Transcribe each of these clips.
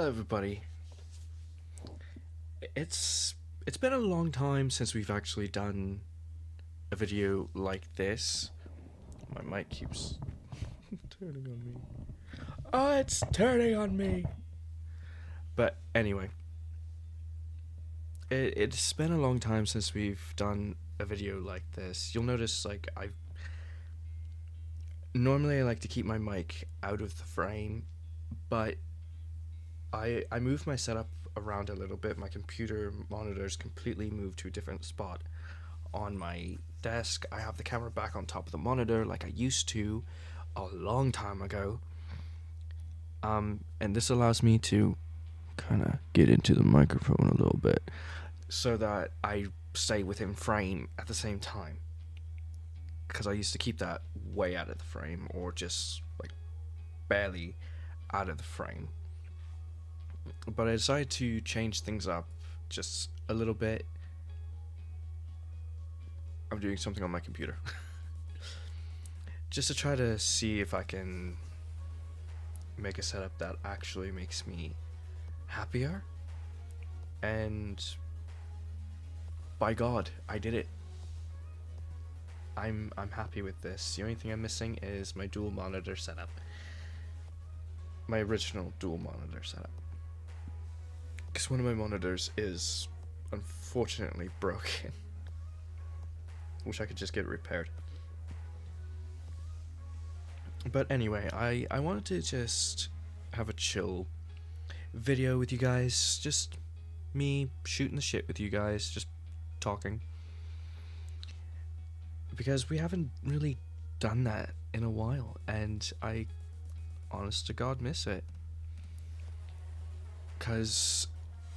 Hello, everybody. It's it's been a long time since we've actually done a video like this. My mic keeps turning on me. Oh, it's turning on me. But anyway, it's been a long time since we've done a video like this. You'll notice, like, I like to keep my mic out of the frame, but I moved my setup around a little bit. My computer monitors completely moved to a different spot on my desk. I have the camera back on top of the monitor like I used to a long time ago. And this allows me to kind of get into the microphone a little bit so that I stay within frame at the same time. Because I used to keep that way out of the frame, or just like barely out of the frame. But I decided to change things up just a little bit. I'm doing something on my computer. Just to try to see if I can make a setup that actually makes me happier. And by God, I did it. I'm happy with this. The only thing I'm missing is my dual monitor setup. My original dual monitor setup. Because one of my monitors is unfortunately broken. Wish I could just get it repaired. But anyway, I wanted to just have a chill video with you guys. Just me shooting the shit with you guys. Just talking. Because we haven't really done that in a while. And I, honest to God, miss it. Because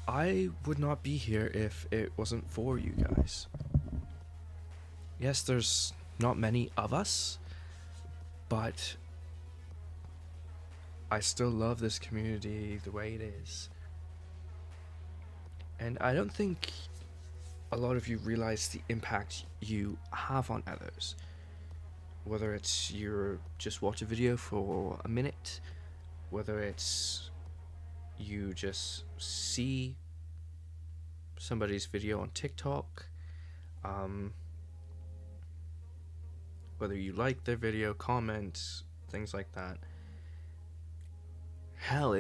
I would not be here if it wasn't for you guys. Yes, there's not many of us, but I still love this community the way it is. And I don't think a lot of you realize the impact you have on others. Whether it's you just watch a video for a minute, whether it's you just see somebody's video on TikTok, whether you like their video, comment, things like that. Hell,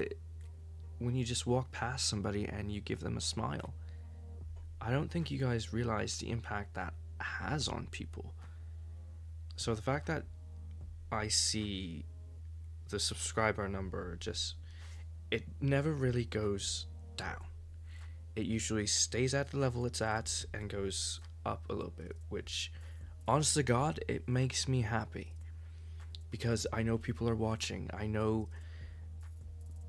when you just walk past somebody and you give them a smile, I don't think you guys realize the impact that has on people. So the fact that I see the subscriber number it never really goes down. It usually stays at the level it's at and goes up a little bit, which, honest to God, it makes me happy. Because I know people are watching. I know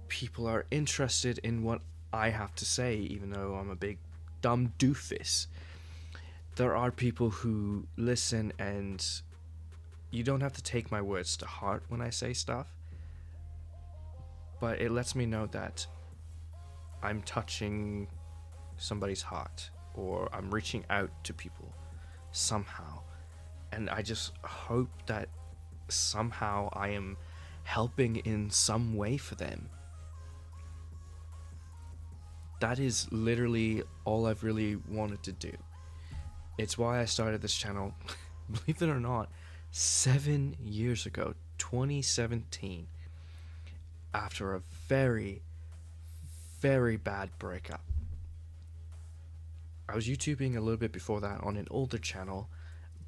people are interested in what I have to say, even though I'm a big dumb doofus. There are people who listen, and you don't have to take my words to heart when I say stuff, but it lets me know that I'm touching somebody's heart, or I'm reaching out to people somehow. And I just hope that somehow I am helping in some way for them. That is literally all I've really wanted to do. It's why I started this channel, believe it or not, 7 years ago, 2017, after a very, very bad breakup. I was YouTubing a little bit before that on an older channel,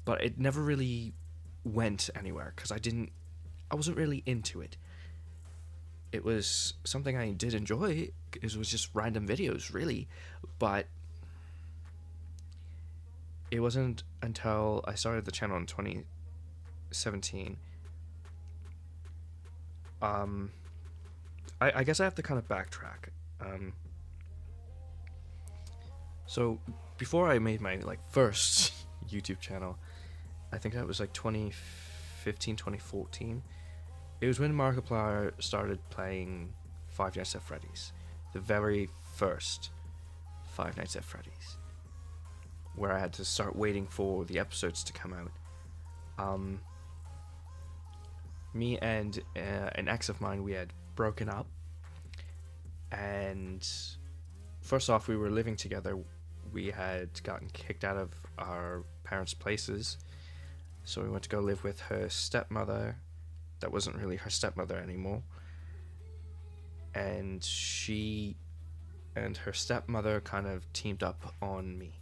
but it never really went anywhere because I wasn't really into it. It was something I did enjoy. It was just random videos, really, but it wasn't until I started the channel in 2017. I guess I have to kind of backtrack. So before I made my first YouTube channel, I think that was 2015, 2014. It was when Markiplier started playing Five Nights at Freddy's, the very first Five Nights at Freddy's, where I had to start waiting for the episodes to come out. Me and an ex of mine, we had broken up, And first off, we were living together. We had gotten kicked out of our parents' places, so we went to go live with her stepmother. That wasn't really her stepmother anymore. And she and her stepmother kind of teamed up on me,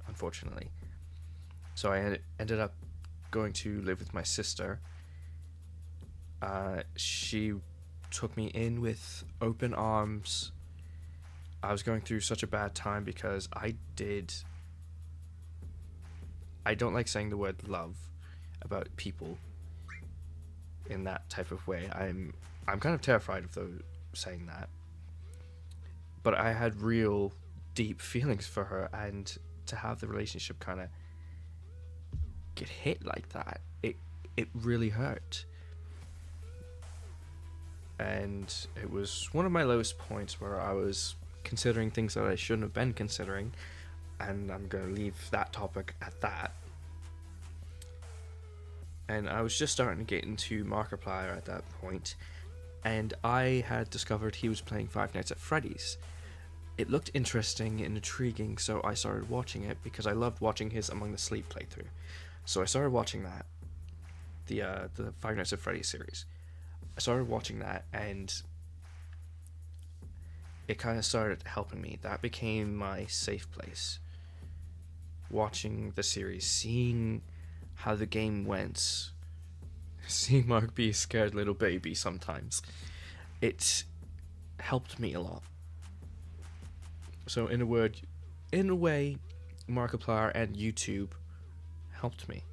unfortunately. So I ended up going to live with my sister. She took me in with open arms. I was going through such a bad time because I don't like saying the word love about people in that type of way. I'm kind of terrified of those saying that. But I had real deep feelings for her, and to have the relationship kind of get hit like that, it really hurt. And it was one of my lowest points where I was considering things that I shouldn't have been considering, and I'm going to leave that topic at that. And I was just starting to get into Markiplier at that point, and I had discovered he was playing Five Nights at Freddy's. It looked interesting and intriguing, so I started watching it because I loved watching his Among the Sleep playthrough. So I started watching that, the Five Nights at Freddy's series. I started watching that, and it kind of started helping me. That became my safe place. Watching the series, seeing how the game went, seeing Mark be a scared little baby sometimes, it helped me a lot. So in a way, Markiplier and YouTube helped me.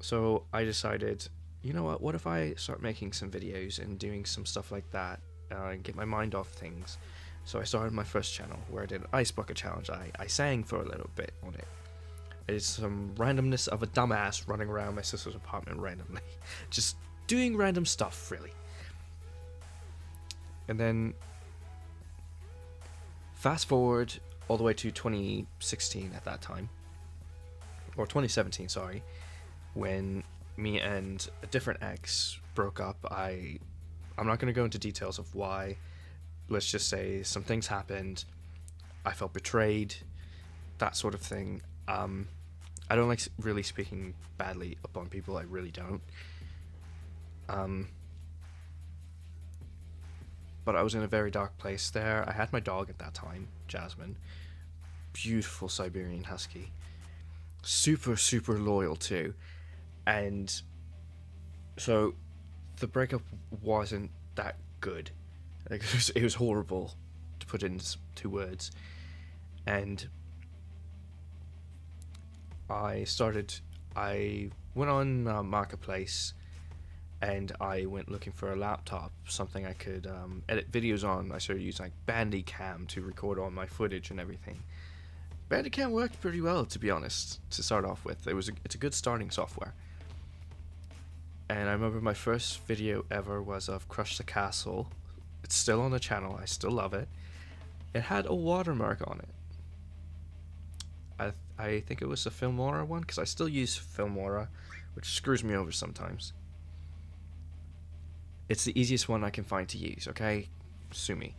So I decided, you know what if I start making some videos and doing some stuff like that, and get my mind off things. So I started my first channel where I did an ice bucket challenge. I sang for a little bit on it. It's some randomness of a dumbass running around my sister's apartment randomly. Just doing random stuff, really. And then fast forward all the way to 2016 at that time. Or 2017, sorry. When me and a different ex broke up. I'm not going to go into details of why. Let's just say some things happened. I felt betrayed. That sort of thing. I don't like really speaking badly upon people. I really don't. But I was in a very dark place there. I had my dog at that time, Jasmine. Beautiful Siberian Husky. Super, super loyal too. And so the breakup wasn't that good. Like, it was horrible, to put it into words. And I went on Marketplace, and I went looking for a laptop, something I could edit videos on. I started using like Bandicam to record all my footage and everything. Bandicam worked pretty well, to be honest, to start off with. It's a good starting software. And I remember my first video ever was of Crush the Castle. It's still on the channel. I still love it. It had a watermark on it. I think it was a Filmora one, because I still use Filmora, which screws me over sometimes. It's the easiest one I can find to use, okay? Sue me.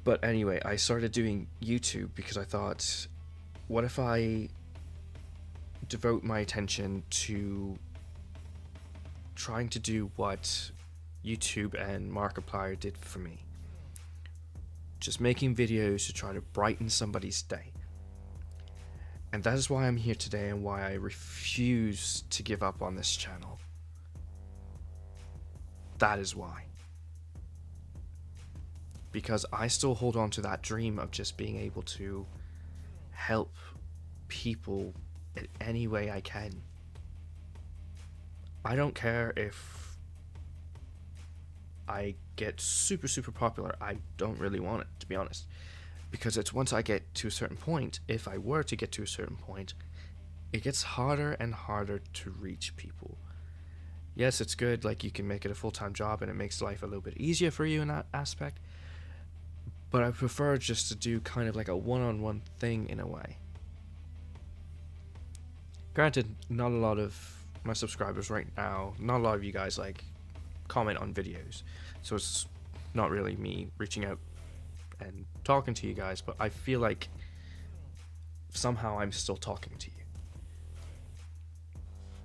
But anyway, I started doing YouTube because I thought, what if I devote my attention to trying to do what YouTube and Markiplier did for me? Just making videos to try to brighten somebody's day. And that is why I'm here today, and why I refuse to give up on this channel. That is why. Because I still hold on to that dream of just being able to help people in any way I can. I don't care if I get super, super popular. I don't really want it, to be honest. Because it's once I get to a certain point, if I were to get to a certain point, it gets harder and harder to reach people. Yes, it's good, like you can make it a full-time job and it makes life a little bit easier for you in that aspect. But I prefer just to do kind of like a one-on-one thing in a way. Granted, not a lot of my subscribers right now, not a lot of you guys like comment on videos. So it's not really me reaching out and talking to you guys, but I feel like somehow I'm still talking to you.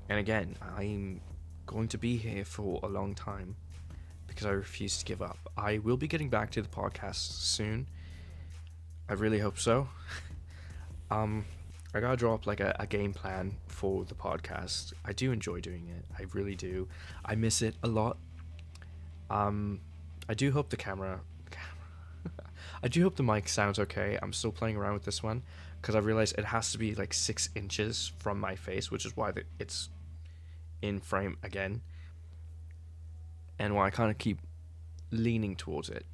And again, I'm going to be here for a long time because I refuse to give up. I will be getting back to the podcast soon. I really hope so. I gotta draw up like a game plan for the podcast. I do enjoy doing it. I really do. I miss it a lot. I do hope the camera I do hope the mic sounds okay. I'm still playing around with this one because I realized it has to be like 6 inches from my face, which is why it's in frame again, and why I kind of keep leaning towards it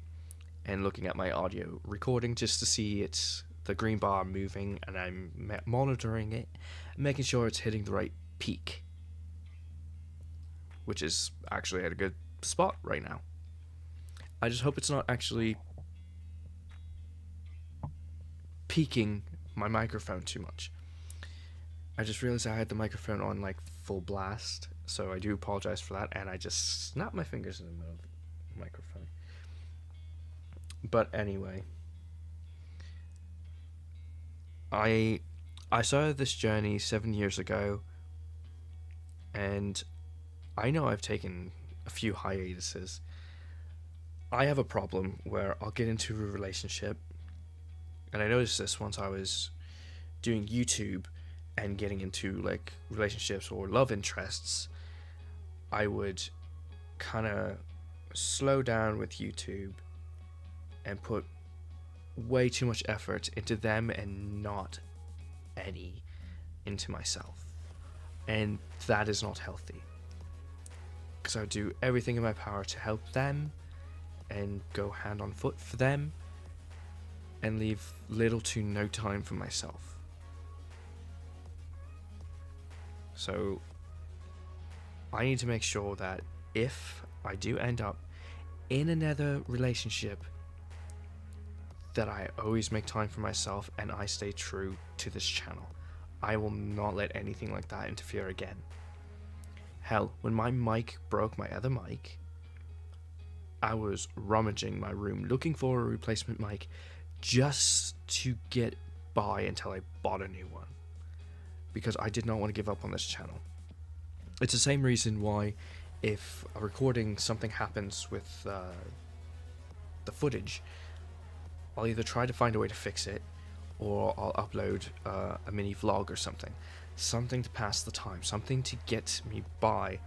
and looking at my audio recording just to see it's the green bar moving, and I'm monitoring it, making sure it's hitting the right peak, which is actually at a good spot right now. I just hope it's not actually peaking my microphone too much. I just realized I had the microphone on like full blast, so I do apologize for that, and I just snapped my fingers in the middle of the microphone. But anyway, I started this journey 7 years ago, and I know I've taken a few hiatuses. I have a problem where I'll get into a relationship, and I noticed this once I was doing YouTube and getting into like relationships or love interests. I would kind of slow down with YouTube and put way too much effort into them and not any into myself, and that is not healthy, because I would do everything in my power to help them and go hand on foot for them and leave little to no time for myself. So I need to make sure that if I do end up in another relationship, that I always make time for myself and I stay true to this channel. I will not let anything like that interfere again. Hell, when my mic broke, my other mic, I was rummaging my room looking for a replacement mic just to get by until I bought a new one, because I did not want to give up on this channel. It's the same reason why if a recording something happens with the footage, I'll either try to find a way to fix it, or I'll upload a mini vlog or something to pass the time, something to get me by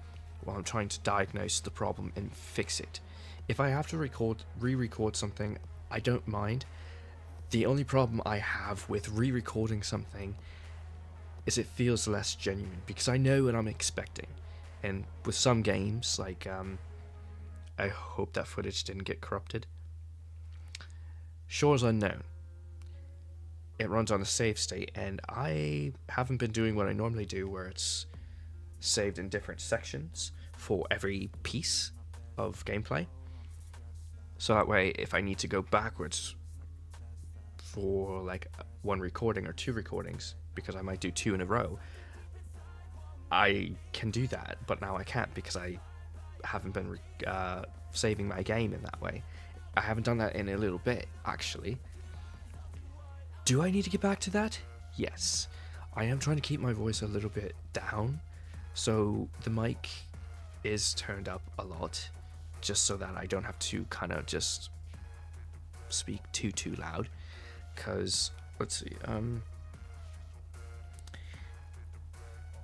while I'm trying to diagnose the problem and fix it. If I have to re-record something, I don't mind. The only problem I have with re-recording something is it feels less genuine, because I know what I'm expecting. And with some games, like I hope that footage didn't get corrupted. Shores Unknown, it runs on a save state, and I haven't been doing what I normally do, where it's saved in different sections for every piece of gameplay. So that way, if I need to go backwards for like one recording or 2 recordings, because I might do 2 in a row, I can do that. But now I can't, because I haven't been saving my game in that way. I haven't done that in a little bit, actually. Do I need to get back to that? Yes. I am trying to keep my voice a little bit down, so the mic is turned up a lot, just so that I don't have to kind of just speak too loud. Because, let's see,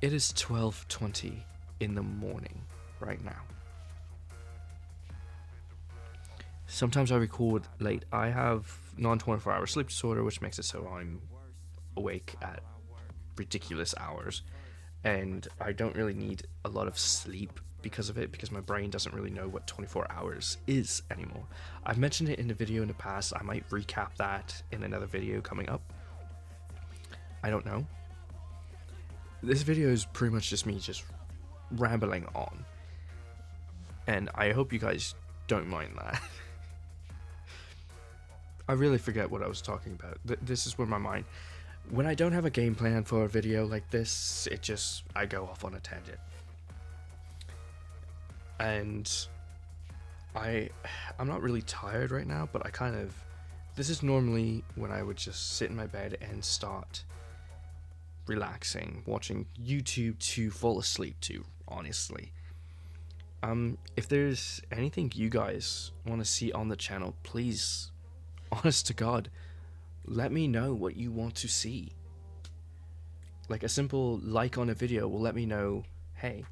it is 12:20 in the morning right now. Sometimes I record late. I have non-24 hour sleep disorder, which makes it so I'm awake at ridiculous hours, and I don't really need a lot of sleep because of it, because my brain doesn't really know what 24 hours is anymore. I've mentioned it in a video in the past. I might recap that in another video coming up. I don't know. This video is pretty much just me just rambling on, and I hope you guys don't mind that. I really forget what I was talking about. This is where my mind, when I don't have a game plan for a video like this, I go off on a tangent. And I'm not really tired right now, but this is normally when I would just sit in my bed and start relaxing, watching YouTube to fall asleep to, honestly. If there's anything you guys want to see on the channel, please, honest to God, let me know what you want to see. Like a simple like on a video will let me know, hey,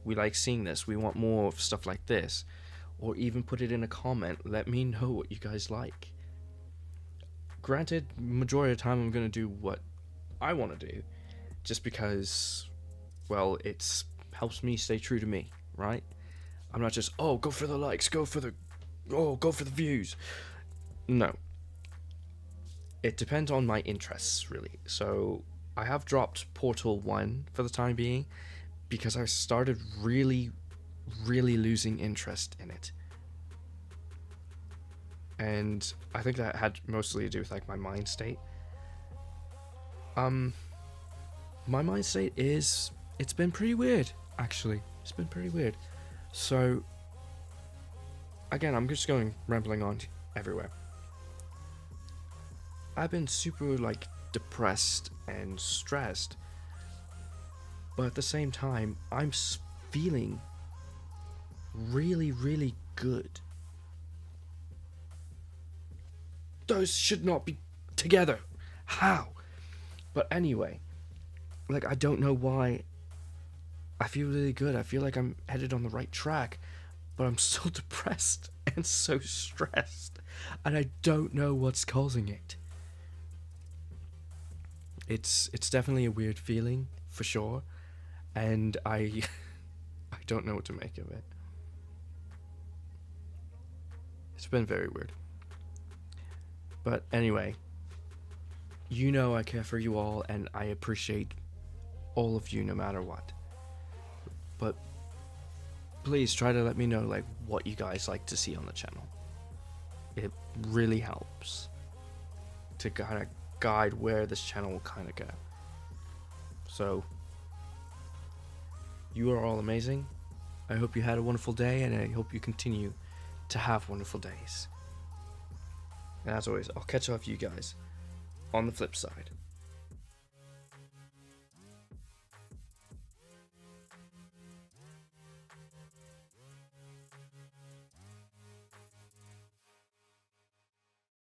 we like seeing this, we want more of stuff like this. Or even put it in a comment, let me know what you guys like. Granted, majority of the time I'm going to do what I want to do, just because, well, it helps me stay true to me, right? I'm not just, oh, go for the likes, go for the views. No. It depends on my interests, really. So I have dropped Portal 1 for the time being because I started really losing interest in it. And I think that had mostly to do with like my mind state. My mind state it's been pretty weird, actually. It's been pretty weird. So again, I'm just going rambling on everywhere. I've been super like depressed and stressed, but at the same time, I'm feeling really good. Those should not be together. How? But anyway, like, I don't know why I feel really good. I feel like I'm headed on the right track, but I'm so depressed and so stressed, and I don't know what's causing it. It's definitely a weird feeling, for sure, and I don't know what to make of it. It's been very weird. But anyway, you know I care for you all, and I appreciate all of you no matter what. But please try to let me know like what you guys like to see on the channel. It really helps to kind of guide where this channel will kind of go. So you are all amazing. I hope you had a wonderful day, and I hope you continue to have wonderful days. And as always, I'll catch up with you guys on the flip side.